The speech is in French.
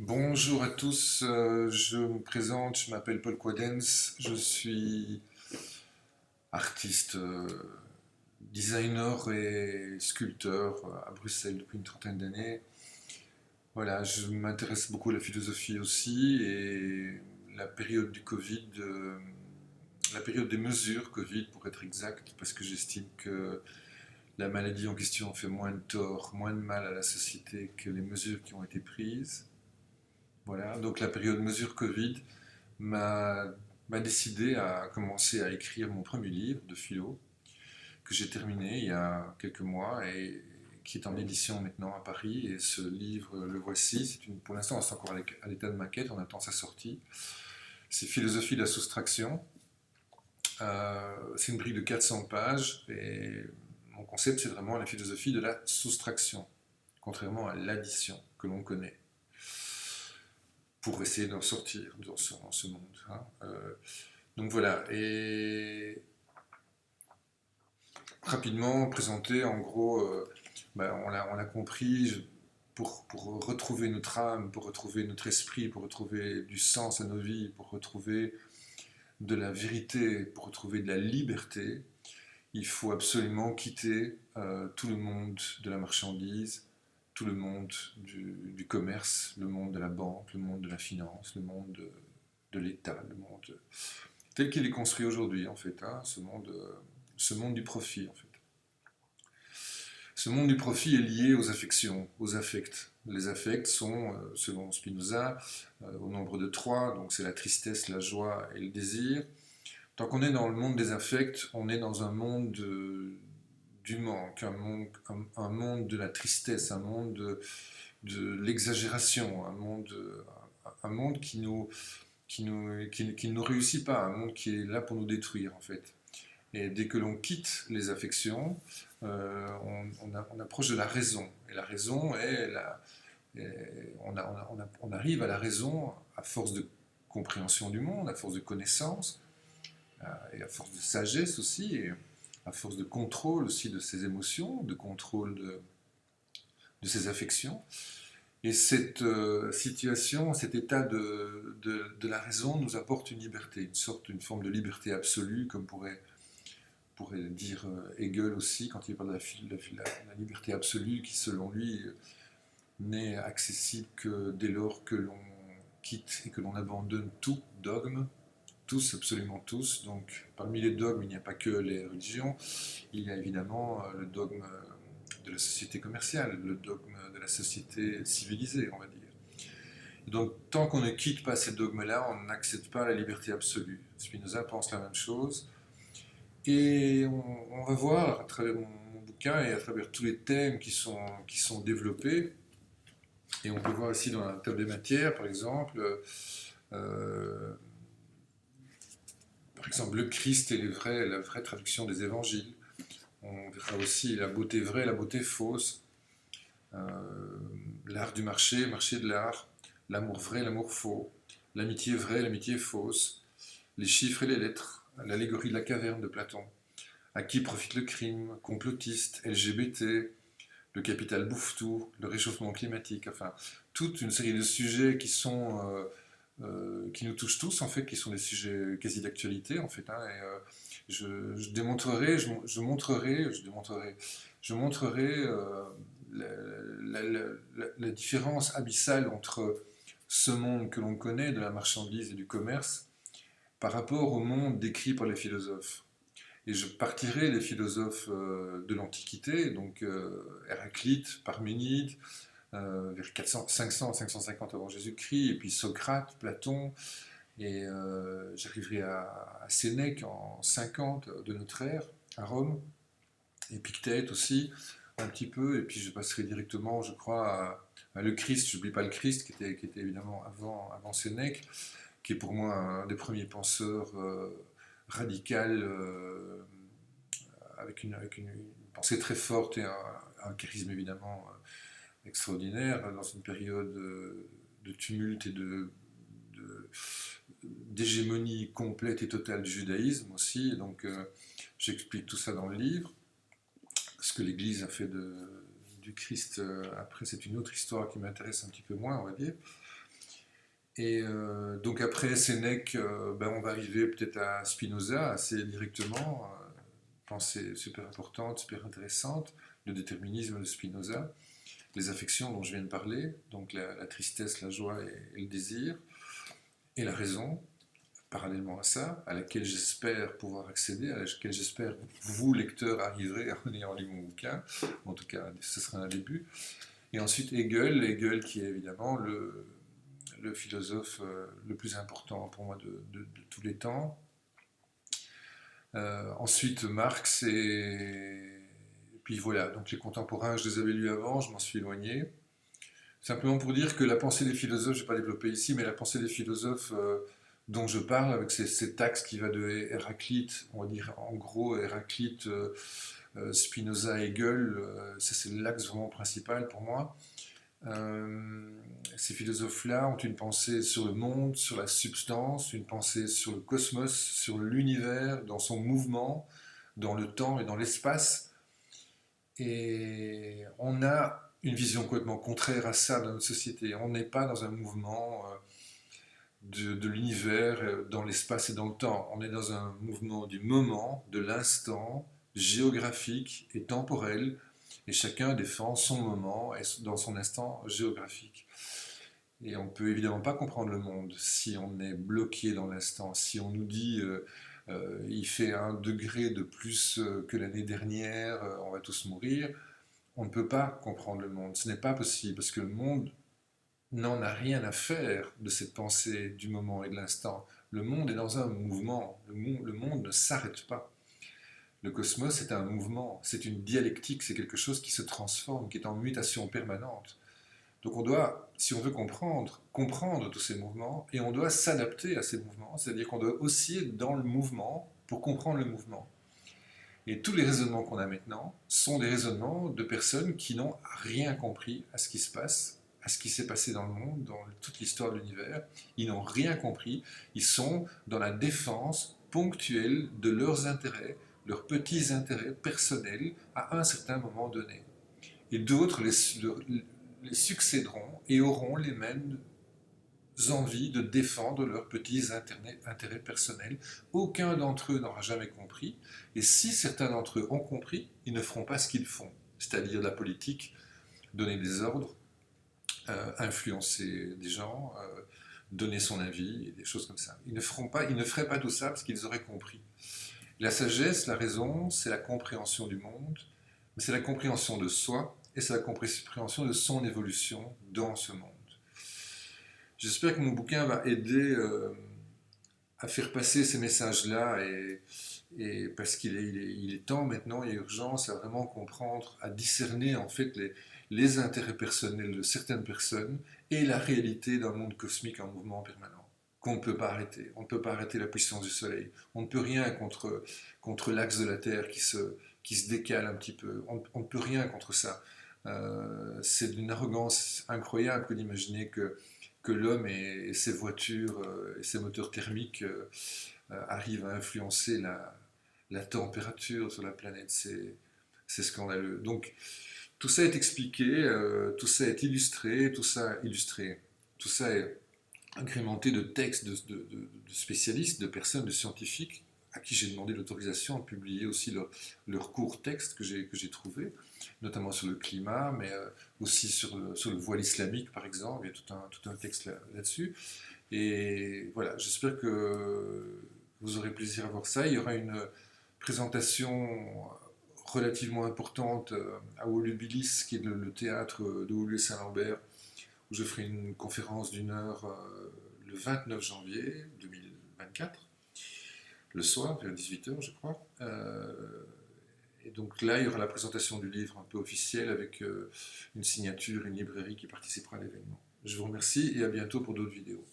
Bonjour à tous, je me présente, je m'appelle Paul Quadens, je suis artiste, designer et sculpteur à Bruxelles depuis une trentaine d'années. Voilà, je m'intéresse beaucoup à la philosophie aussi et la période du Covid, la période des mesures Covid pour être exact, parce que j'estime que la maladie en question fait moins de tort, moins de mal à la société que les mesures qui ont été prises. Voilà, donc la période mesure Covid m'a m'a décidé à commencer à écrire mon premier livre de philo, que j'ai terminé il y a quelques mois et qui est en édition maintenant à Paris. Et ce livre, le voici. Pour l'instant, c'est encore à l'état de maquette, on attend sa sortie. C'est Philosophie de la soustraction. C'est une brique de 400 pages et mon concept, c'est vraiment la philosophie de la soustraction, contrairement à l'addition que l'on connaît, pour essayer d'en sortir dans ce monde, hein. Donc voilà, et rapidement présenté, en gros, on l'a compris, pour retrouver notre âme, pour retrouver notre esprit, pour retrouver du sens à nos vies, pour retrouver de la vérité, pour retrouver de la liberté, il faut absolument quitter tout le monde de la marchandise, tout le monde du commerce, le monde de la banque, le monde de la finance, le monde de l'État, le monde tel qu'il est construit aujourd'hui, en fait, hein, ce monde du profit, en fait. Ce monde du profit est lié aux affections, aux affects. Les affects sont, selon Spinoza, au nombre de trois, donc c'est la tristesse, la joie et le désir. Tant qu'on est dans le monde des affects, on est dans un monde du manque, un monde de la tristesse, un monde de l'exagération, un monde qui nous réussit pas, un monde qui est là pour nous détruire en fait. Et dès que l'on quitte les affections, on approche de la raison. Et la raison on arrive à la raison à force de compréhension du monde, à force de connaissance, et à force de sagesse aussi, et à force de contrôle aussi de ses émotions, de contrôle de ses affections. Et cette situation, cet état de la raison nous apporte une liberté, une forme de liberté absolue, comme pourrait dire Hegel aussi, quand il parle de la liberté absolue, qui selon lui n'est accessible que dès lors que l'on quitte et que l'on abandonne tout dogme, tous, absolument tous. Donc parmi les dogmes, il n'y a pas que les religions, il y a évidemment le dogme de la société commerciale, le dogme de la société civilisée, on va dire. Et donc tant qu'on ne quitte pas ces dogmes-là, on n'accepte pas la liberté absolue. Spinoza pense la même chose. Et on va voir à travers mon bouquin et à travers tous les thèmes qui sont développés, et on peut voir aussi dans la table des matières, euh, par exemple le Christ et la vraie traduction des évangiles. On verra aussi la beauté vraie, la beauté fausse, euh, l'art du marché, marché de l'art, l'amour vrai, l'amour faux, l'amitié vraie, l'amitié fausse, les chiffres et les lettres, l'allégorie de la caverne de Platon. À qui profite le crime, complotiste, LGBT, le capital bouffe tout, le réchauffement climatique, enfin, toute une série de sujets qui nous touchent tous, en fait, qui sont des sujets quasi d'actualité, en fait, hein, et je démontrerai, je montrerai la, la différence abyssale entre ce monde que l'on connaît de la marchandise et du commerce par rapport au monde décrit par les philosophes. Et je partirai des philosophes de l'Antiquité, donc Héraclite, Parménide, vers 400, 500, 550 avant Jésus-Christ, et puis Socrate, Platon, et j'arriverai à Sénèque en 50 de notre ère, à Rome, Épictète aussi, un petit peu, et puis je passerai directement, je crois, à le Christ, j'oublie pas le Christ, qui était évidemment avant Sénèque, qui est pour moi un des premiers penseurs radical, avec une pensée très forte et un charisme évidemment extraordinaire, dans une période de tumulte et d'hégémonie complète et totale du judaïsme aussi. Et donc j'explique tout ça dans le livre. Ce que l'Église a fait du Christ après, c'est une autre histoire qui m'intéresse un petit peu moins, on va dire. Et donc après Sénèque, ben on va arriver peut-être à Spinoza assez directement, pensée super importante, super intéressante, le déterminisme de Spinoza, les affections dont je viens de parler, donc la tristesse, la joie et le désir, et la raison, parallèlement à ça, à laquelle j'espère pouvoir accéder, à laquelle j'espère vous, lecteurs, arriverez en ayant lu mon bouquin. En tout cas, ce sera un début. Et ensuite Hegel qui est évidemment le philosophe le plus important pour moi de tous les temps. Ensuite Marx et puis voilà, donc les contemporains, je les avais lus avant, je m'en suis éloigné. Simplement pour dire que la pensée des philosophes, je ne vais pas développer ici, mais la pensée des philosophes dont je parle, avec cet axe qui va de Héraclite, on va dire en gros Héraclite, Spinoza, Hegel, ça c'est l'axe vraiment principal pour moi. Ces philosophes-là ont une pensée sur le monde, sur la substance, une pensée sur le cosmos, sur l'univers, dans son mouvement, dans le temps et dans l'espace. Et on a une vision complètement contraire à ça dans notre société. On n'est pas dans un mouvement de l'univers dans l'espace et dans le temps. On est dans un mouvement du moment, de l'instant, géographique et temporel, et chacun défend son moment dans son instant géographique. Et on ne peut évidemment pas comprendre le monde si on est bloqué dans l'instant, si on nous dit il fait 1 degré de plus que l'année dernière, on va tous mourir. On ne peut pas comprendre le monde, ce n'est pas possible, parce que le monde n'en a rien à faire de cette pensée du moment et de l'instant. Le monde est dans un mouvement, le monde ne s'arrête pas. Le cosmos est un mouvement, c'est une dialectique, c'est quelque chose qui se transforme, qui est en mutation permanente. Donc on doit, si on veut comprendre, comprendre tous ces mouvements, et on doit s'adapter à ces mouvements, c'est-à-dire qu'on doit osciller dans le mouvement pour comprendre le mouvement. Et tous les raisonnements qu'on a maintenant sont des raisonnements de personnes qui n'ont rien compris à ce qui se passe, à ce qui s'est passé dans le monde, dans toute l'histoire de l'univers. Ils n'ont rien compris, ils sont dans la défense ponctuelle de leurs intérêts, leurs petits intérêts personnels à un certain moment donné. Et d'autres les succéderont et auront les mêmes envies de défendre leurs petits intérêts personnels. Aucun d'entre eux n'aura jamais compris, et si certains d'entre eux ont compris, ils ne feront pas ce qu'ils font, c'est-à-dire la politique, donner des ordres, influencer des gens, donner son avis, et des choses comme ça. Ils ne feraient pas tout ça parce qu'ils auraient compris. La sagesse, la raison, c'est la compréhension du monde, mais c'est la compréhension de soi, et c'est la compréhension de son évolution dans ce monde. J'espère que mon bouquin va aider à faire passer ces messages-là, et parce il est temps maintenant, il y a urgence à vraiment comprendre, à discerner en fait les intérêts personnels de certaines personnes et la réalité d'un monde cosmique en mouvement permanent, qu'on ne peut pas arrêter. On ne peut pas arrêter la puissance du Soleil. On ne peut rien contre l'axe de la Terre qui se décale un petit peu. On ne peut rien contre ça. C'est d'une arrogance incroyable que d'imaginer que l'homme et ses voitures et ses moteurs thermiques arrivent à influencer la température sur la planète. C'est scandaleux. Donc tout ça est expliqué, tout ça est illustré, tout ça est agrémenté de textes de spécialistes, de personnes, de scientifiques, à qui j'ai demandé l'autorisation de publier aussi leurs courts textes que j'ai trouvés, notamment sur le climat, mais aussi sur le voile islamique, par exemple. Il y a tout un texte là-dessus. Et voilà, j'espère que vous aurez plaisir à voir ça. Il y aura une présentation relativement importante à Volubilis, qui est le théâtre de Woluwe-Saint-Lambert, où je ferai une conférence d'1 heure le 29 janvier 2024, le soir, vers 18 h, je crois. Et donc là, il y aura la présentation du livre un peu officielle avec une signature, une librairie qui participera à l'événement. Je vous remercie et à bientôt pour d'autres vidéos.